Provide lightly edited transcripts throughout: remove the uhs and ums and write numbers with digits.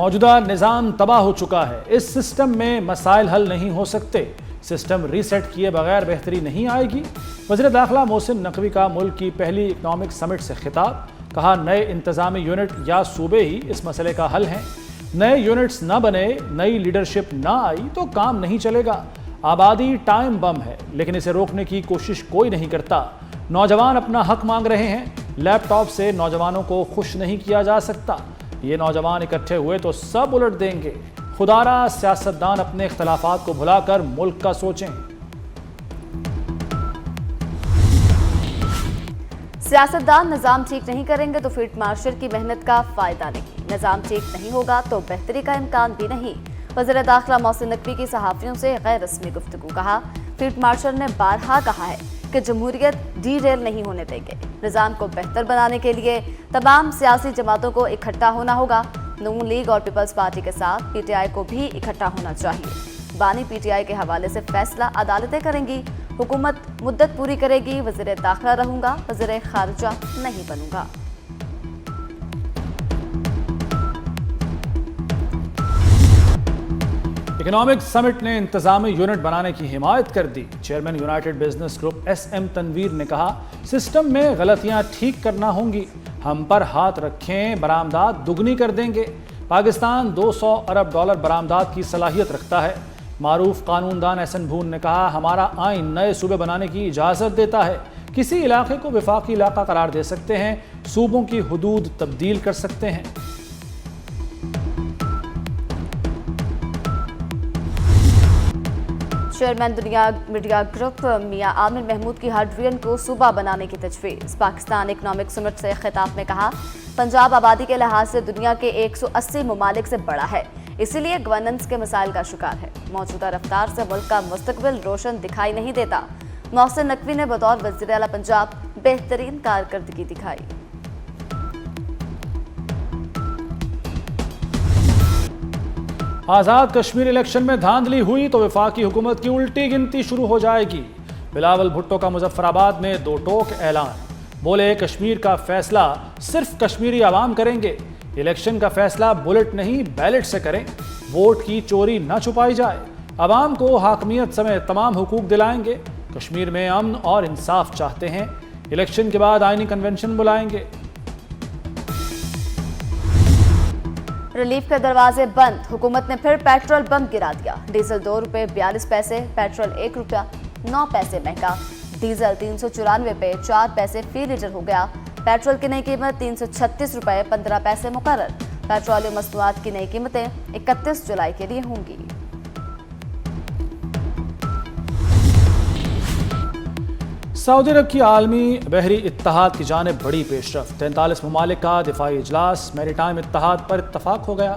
موجودہ نظام تباہ ہو چکا ہے، اس سسٹم میں مسائل حل نہیں ہو سکتے، سسٹم ریسیٹ کیے بغیر بہتری نہیں آئے گی۔ وزیر داخلہ محسن نقوی کا ملک کی پہلی اکنامک سمٹ سے خطاب، کہا نئے انتظامی یونٹ یا صوبے ہی اس مسئلے کا حل ہیں، نئے یونٹس نہ بنے، نئی لیڈرشپ نہ آئی تو کام نہیں چلے گا۔ آبادی ٹائم بم ہے لیکن اسے روکنے کی کوشش کوئی نہیں کرتا، نوجوان اپنا حق مانگ رہے ہیں، لیپ ٹاپ سے نوجوانوں کو خوش نہیں کیا جا سکتا، یہ نوجوان اکٹھے ہوئے تو سب الٹ دیں گے، خدارا سیاستدان اپنے اختلافات کو بھلا کر ملک کا سوچیں۔ سیاستدان نظام ٹھیک نہیں کریں گے تو فیلڈ مارشل کی محنت کا فائدہ نہیں، نظام ٹھیک نہیں ہوگا تو بہتری کا امکان بھی نہیں۔ وزیر داخلہ محسن نقوی کی صحافیوں سے غیر رسمی گفتگو، کہا فیلڈ مارشل نے بارہا کہا ہے کہ جمہوریت ڈی ریل نہیں ہونے دیں گے، نظام کو بہتر بنانے کے لیے تمام سیاسی جماعتوں کو اکٹھا ہونا ہوگا، نون لیگ اور پیپلز پارٹی کے ساتھ پی ٹی آئی کو بھی اکٹھا ہونا چاہیے، بانی پی ٹی آئی کے حوالے سے فیصلہ عدالتیں کریں گی، حکومت مدت پوری کرے گی، وزیر داخلہ رہوں گا، وزیر خارجہ نہیں بنوں گا۔ اکنامک سمٹ نے انتظامی یونٹ بنانے کی حمایت کر دی، chairman United Business Group S M Tanveer نے کہا سسٹم میں غلطیاں ٹھیک کرنا ہوں گی، ہم پر ہاتھ رکھیں برآمدات دگنی کر دیں گے، پاکستان $200 ارب برآمدات کی صلاحیت رکھتا ہے۔ معروف قانون دان احسن بھون نے کہا ہمارا آئین نئے صوبے بنانے کی اجازت دیتا ہے، کسی علاقے کو وفاقی علاقہ قرار دے سکتے ہیں، صوبوں کی حدود تبدیل کر سکتے ہیں۔ چیئرمین دنیا میڈیا گروپ میاں عامر محمود کی ہر ریجن کو صوبہ بنانے کی تجویز، پاکستان اکنامک سمٹ سے خطاب میں کہا پنجاب آبادی کے لحاظ سے دنیا کے 180 ممالک سے بڑا ہے، اسی لیے گورننس کے مسائل کا شکار ہے، موجودہ رفتار سے ملک کا مستقبل روشن دکھائی نہیں دیتا۔ محسن نقوی نے بطور وزیر اعلیٰ پنجاب بہترین کارکردگی دکھائی۔ آزاد کشمیر الیکشن میں دھاندلی ہوئی تو وفاقی حکومت کی الٹی گنتی شروع ہو جائے گی، بلاول بھٹو کا مظفر آباد میں دو ٹوک اعلان، بولے کشمیر کا فیصلہ صرف کشمیری عوام کریں گے، الیکشن کا فیصلہ بلٹ نہیں بیلٹ سے کریں، ووٹ کی چوری نہ چھپائی جائے، عوام کو حاکمیت سمیت تمام حقوق دلائیں گے، کشمیر میں امن اور انصاف چاہتے ہیں، الیکشن کے بعد آئینی کنونشن بلائیں گے۔ ریلیف کے دروازے بند، حکومت نے پھر پیٹرول بم گرا دیا، ڈیزل $2.42، پیٹرول $1.09 مہنگا، ڈیزل $394 4 فی لیٹر ہو گیا، پیٹرول کی نئی قیمت $336.15 مقرر، پیٹرولیم مصنوعات کی نئی قیمتیں 31 جولائی کے لیے ہوں گی۔ سعودی عرب کی عالمی بحری اتحاد کی جانب بڑی پیش رفت، 43 ممالک کا دفاعی اجلاس، میری ٹائم اتحاد پر اتفاق ہو گیا،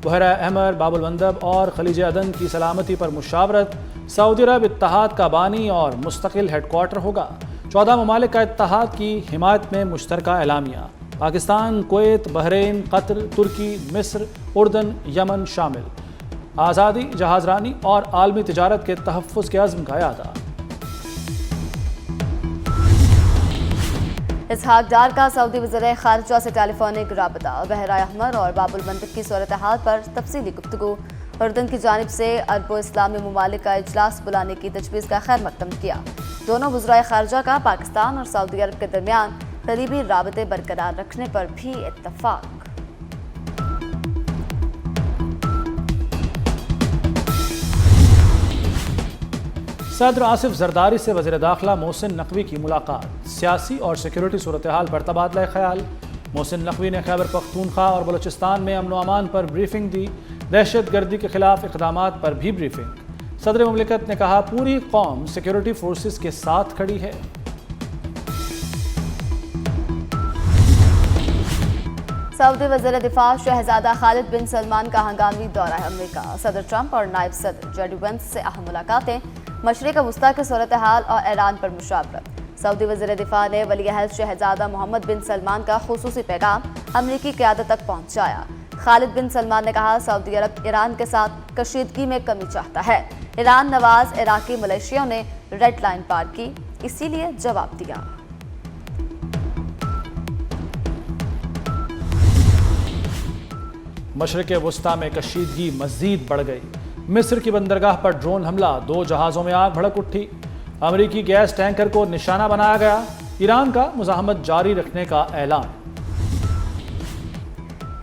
بحیرہ احمر، باب المندب اور خلیج عدن کی سلامتی پر مشاورت، سعودی عرب اتحاد کا بانی اور مستقل ہیڈ کوارٹر ہوگا، 14 ممالک کا اتحاد کی حمایت میں مشترکہ اعلامیہ، پاکستان، کویت، بحرین، قطر، ترکی، مصر، اردن، یمن شامل، آزادی، جہاز رانی اور عالمی تجارت کے تحفظ کے عزم کا اعادہ۔ اسحاق ڈار کا سعودی وزیر خارجہ سے ٹیلی فونک رابطہ، بحیرہ احمر اور باب المندب کی صورتحال پر تفصیلی گفتگو، اردن کی جانب سے عرب و اسلامی ممالک کا اجلاس بلانے کی تجویز کا خیر مقدم کیا، دونوں وزرائے خارجہ کا پاکستان اور سعودی عرب کے درمیان قریبی رابطے برقرار رکھنے پر بھی اتفاق۔ صدر آصف زرداری سے وزیر داخلہ محسن نقوی کی ملاقات، سیاسی اور سیکیورٹی صورتحال پر تبادلہ خیال، محسن نقوی نے خیبر پختونخوا اور بلوچستان میں امن و امان پر بریفنگ دی، دہشت گردی کے خلاف اقدامات پر بھی بریفنگ، صدر مملکت نے کہا پوری قوم سیکیورٹی فورسز کے ساتھ کھڑی ہے۔ سعودی وزیر دفاع شہزادہ خالد بن سلمان کا ہنگامی دورہ امریکہ، صدر ٹرمپ اور نائب صدر جے ڈی وینس سے اہم ملاقاتیں، مشرق وسطیٰ کی صورتحال اور ایران پر مشاورت، سعودی وزیر دفاع نے ولی عہد شہزادہ محمد بن سلمان کا خصوصی پیغام امریکی قیادت تک پہنچایا، خالد بن سلمان نے کہا سعودی عرب ایران کے ساتھ کشیدگی میں کمی چاہتا ہے، ایران نواز عراقی ملیشیاؤں نے ریڈ لائن پار کی، اسی لیے جواب دیا۔ مشرق وسطی میں کشیدگی مزید بڑھ گئی۔ مصر کی بندرگاہ پر ڈرون حملہ، 2 جہازوں میں آگ بھڑک اٹھی۔ امریکی گیس ٹینکر کو نشانہ بنایا گیا۔ ایران کا مزاحمت جاری رکھنے کا اعلان۔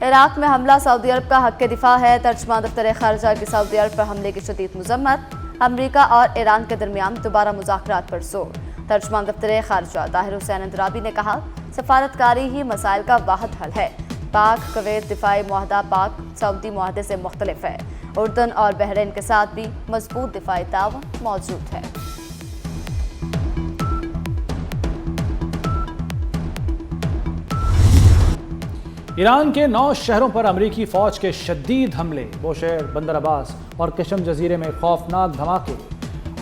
عراق میں حملہ سعودی عرب کا حق دفاع ہے۔ ترجمان دفتر خارجہ کی سعودی عرب پر حملے کی شدید مذمت۔ امریکہ اور ایران کے درمیان دوبارہ مذاکرات پر زور۔ ترجمان دفتر خارجہ طاہر حسین اندرابی نے کہا، سفارتکاری ہی مسائل کا واحد حل ہے۔ پاک کویت دفاعی معاہدہ پاک سعودی معاہدے سے مختلف ہے۔ اردن اور بحرین کے ساتھ بھی مضبوط دفاعی تعاون موجود ہے۔ ایران کے 9 شہروں پر امریکی فوج کے شدید حملے، بوشہر، بندر عباس اور کشم جزیرے میں خوفناک دھماکے۔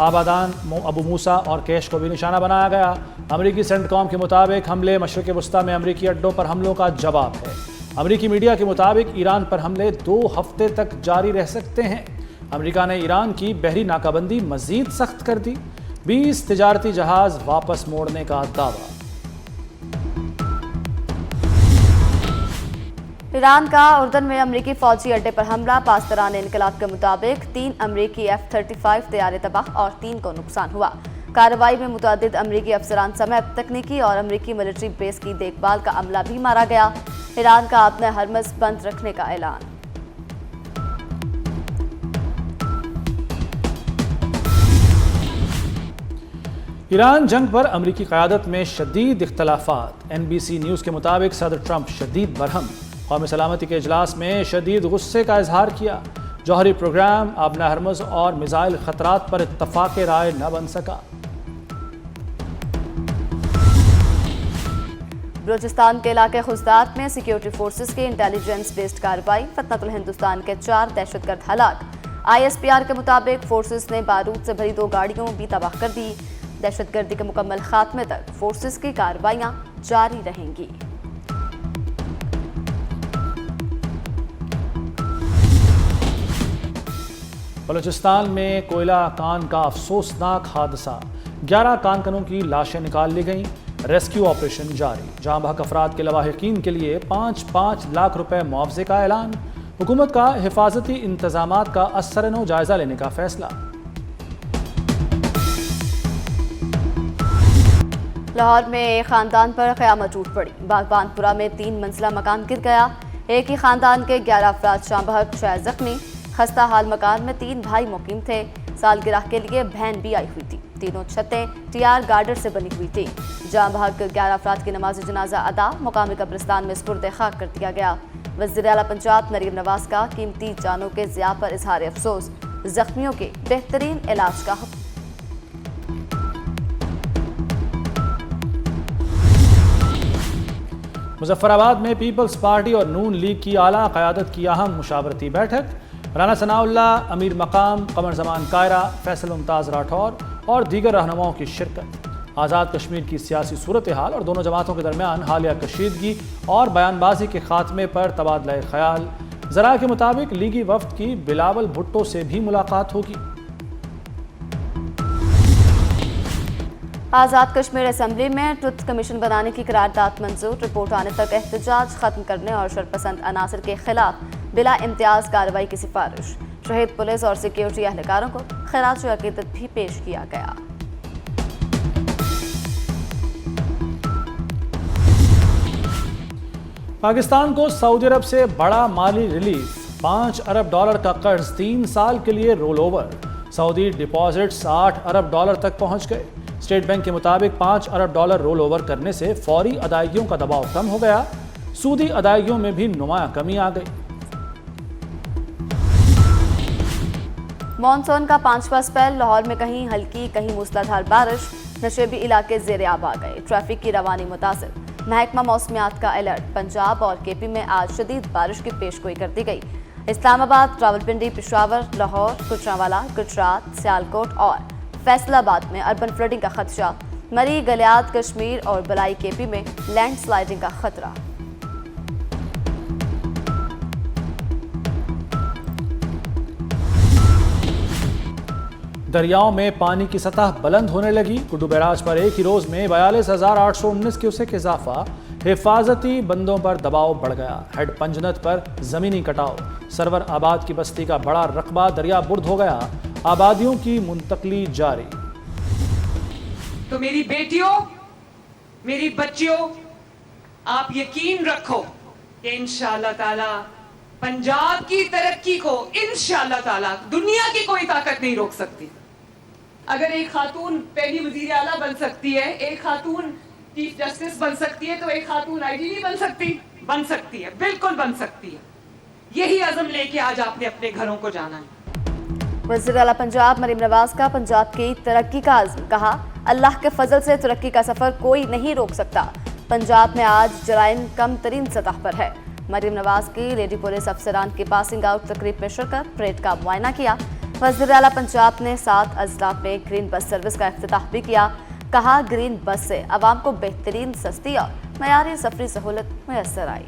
آبادان، ابو موسیٰ اور کیش کو بھی نشانہ بنایا گیا۔ امریکی سینٹ کام کے مطابق حملے مشرق وسطی میں امریکی اڈوں پر حملوں کا جواب ہے۔ امریکی میڈیا کے مطابق ایران پر حملے 2 ہفتے تک جاری رہ سکتے ہیں۔ امریکہ نے ایران کی بحری ناکہ بندی مزید سخت کر دی۔ 20 تجارتی جہاز واپس موڑنے کا دعویٰ۔ ایران کا اردن میں امریکی فوجی اڈے پر حملہ، پاسداران انقلاب کے مطابق 3 امریکی F-35 طیارے تباہ اور 3 کو نقصان ہوا۔ کارروائی میں متعدد امریکی افسران سمیت تکنیکی اور امریکی ملٹری بیس کی دیکھ بھال کا عملہ بھی مارا گیا۔ ایران کا اپنا ہرمز بند رکھنے کا اعلان۔ ایران جنگ پر امریکی قیادت میں شدید اختلافات۔ NBC نیوز کے مطابق صدر ٹرمپ شدید برہم، قومی سلامتی کے اجلاس میں شدید غصے کا اظہار کیا۔ جوہری پروگرام، آبنہ ہرمز اور میزائل خطرات پر اتفاق رائے نہ بن سکا۔ بلوچستان کے علاقے خزدات میں سیکیورٹی فورسز کی انٹیلیجنس بیسڈ کارروائی، فتنۃ الہندوستان کے 4 دہشت گرد ہلاک۔ ISPR کے مطابق فورسز نے بارود سے بھری 2 گاڑیوں بھی تباہ کر دی۔ دہشت گردی کے مکمل خاتمے تک فورسز کی کارروائیاں جاری رہیں گی۔ بلوچستان میں کوئلہ کان کا افسوسناک حادثہ، 11 کانکنوں کی لاشیں نکال لی گئیں۔ ریسکیو آپریشن جاری، جاں بحق افراد کے لواحقین کے لیے 5 لاکھ روپے معاوضے کا اعلان۔ حکومت کا حفاظتی انتظامات کا ازسرنو جائزہ لینے کا فیصلہ۔ لاہور میں ایک خاندان پر قیامت ٹوٹ پڑی، باغبان پورہ میں 3 منزلہ مکان گر گیا۔ ایک ہی خاندان کے 11 افراد جاں بحق، 6 زخمی۔ خستہ حال مکان میں 3 بھائی مقیم تھے۔ سالگرہ کے لیے بہن بھی آئی ہوئی تھی۔ تینوں چھتیں TR گارڈر سے بنی ہوئی تھی۔ جاں بحق 11 افراد کی نماز جنازہ ادا مقامی قبرستان میں سپرد خاک کر دیا گیا۔ وزیر اعلیٰ پنجاب مریم نواز کا قیمتی جانوں کے ضیاع پر اظہار افسوس، زخمیوں کے بہترین علاج کا حکم۔ مظفر آباد میں پیپلز پارٹی اور نون لیگ کی اعلیٰ قیادت کی اہم مشاورتی بیٹھک۔ رانا ثناء اللہ، امیر مقام قمر زمان کائرہ، فیصل ممتاز راٹھور اور دیگر رہنماؤں کی شرکت۔ آزاد کشمیر کی سیاسی صورتحال اور دونوں جماعتوں کے درمیان حالیہ کشیدگی اور بیان بازی کے خاتمے پر تبادلہ خیال۔ ذرائع کے مطابق لیگی وفد کی بلاول بھٹو سے بھی ملاقات ہوگی۔ آزاد کشمیر اسمبلی میں ٹروتھ کمیشن بنانے کی قرارداد منظور، رپورٹ آنے تک احتجاج ختم کرنے اور شرپسند عناصر کے خلاف بلا امتیاز کارروائی کی سفارش۔ شہید پولیس اور سیکیورٹی اہلکاروں کو خراج عقیدت بھی پیش کیا گیا۔ پاکستان کو سعودی عرب سے بڑا مالی ریلیف، $5 ارب کا قرض 3 سال کے لیے رول اوور۔ سعودی ڈپازٹس $8 ارب تک پہنچ گئے۔ اسٹیٹ بینک کے مطابق $5 ارب رول اوور کرنے سے فوری ادائیگیوں کا دباؤ کم ہو گیا، سودی ادائیگیوں میں بھی نمایاں کمی آ گئی۔ مانسون کا 5واں سپیل، لاہور میں کہیں ہلکی کہیں موسلادھار بارش، نشیبی علاقے زیر آب آ گئے، ٹریفک کی روانی متاثر۔ محکمہ موسمیات کا الرٹ، پنجاب اور KP میں آج شدید بارش کی پیشگوئی کر دی گئی۔ اسلام آباد، راولپنڈی، پشاور، لاہور، گجرانوالہ، گجرات، سیالکوٹ اور فیصل آباد میں اربن فلڈنگ کا خدشہ، مری، گلیات، کشمیر اور بلائی KP میں لینڈ سلائڈنگ کا خطرہ۔ دریاؤں میں پانی کی سطح بلند ہونے لگی، کڈو بیراج پر ایک ہی روز میں 42,819 کیوسیک اضافہ، حفاظتی بندوں پر دباؤ بڑھ گیا، ہیڈ پنجنت پر زمینی کٹاؤ، سرور آباد کی بستی کا بڑا رقبہ دریا برد ہو گیا، آبادیوں کی منتقلی جاری۔ تو میری بیٹیوں، میری بچیوں، آپ یقین رکھو کہ انشاءاللہ تعالی پنجاب کی ترقی کو انشاءاللہ تعالی دنیا کی کوئی طاقت نہیں روک سکتی۔ اگر ایک خاتون پہلی وزیر اعلیٰ بن سکتی ہے، ایک خاتون چیف جسٹس بن سکتی ہے، تو ایک خاتون آئی جی نہیں بن سکتی؟ بن سکتی ہے، بالکل بن سکتی ہے۔ یہی عزم لے کے آج آپ نے اپنے گھروں کو جانا ہے۔ وزیر اعلیٰ پنجاب مریم نواز کا پنجاب کی ترقی کا عزم، کہا اللہ کے فضل سے ترقی کا سفر کوئی نہیں روک سکتا۔ پنجاب میں آج جرائم کم ترین سطح پر ہے۔ مریم نواز کی لیڈی پولیس افسران کی پاسنگ آؤٹ تقریب میں شرکت، پریڈ کا معائنہ کیا۔ وزیر اعلیٰ پنجاب نے 7 اضلاع میں گرین بس سروس کا افتتاح بھی کیا، کہا گرین بس سے عوام کو بہترین، سستی اور معیاری سفری سہولت میسر آئی۔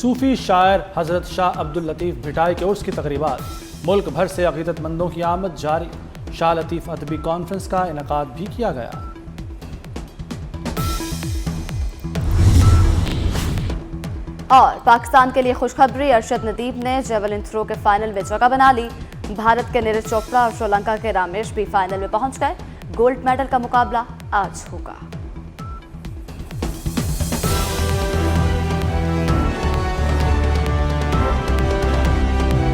صوفی شاعر حضرت شاہ عبد اللطیف بھٹائی کے عرس کی تقریبات، ملک بھر سے عقیدت مندوں کی آمد جاری، شاہ لطیف ادبی کانفرنس کا انعقاد بھی کیا گیا۔ اور پاکستان کے لیے خوشخبری، ارشد ندیم نے جیولن تھرو کے فائنل میں جگہ بنا لی۔ بھارت کے نیرج چوپڑا اور شری لنکا کے رامیش بھی فائنل میں پہنچ گئے۔ گولڈ میڈل کا مقابلہ آج ہوگا۔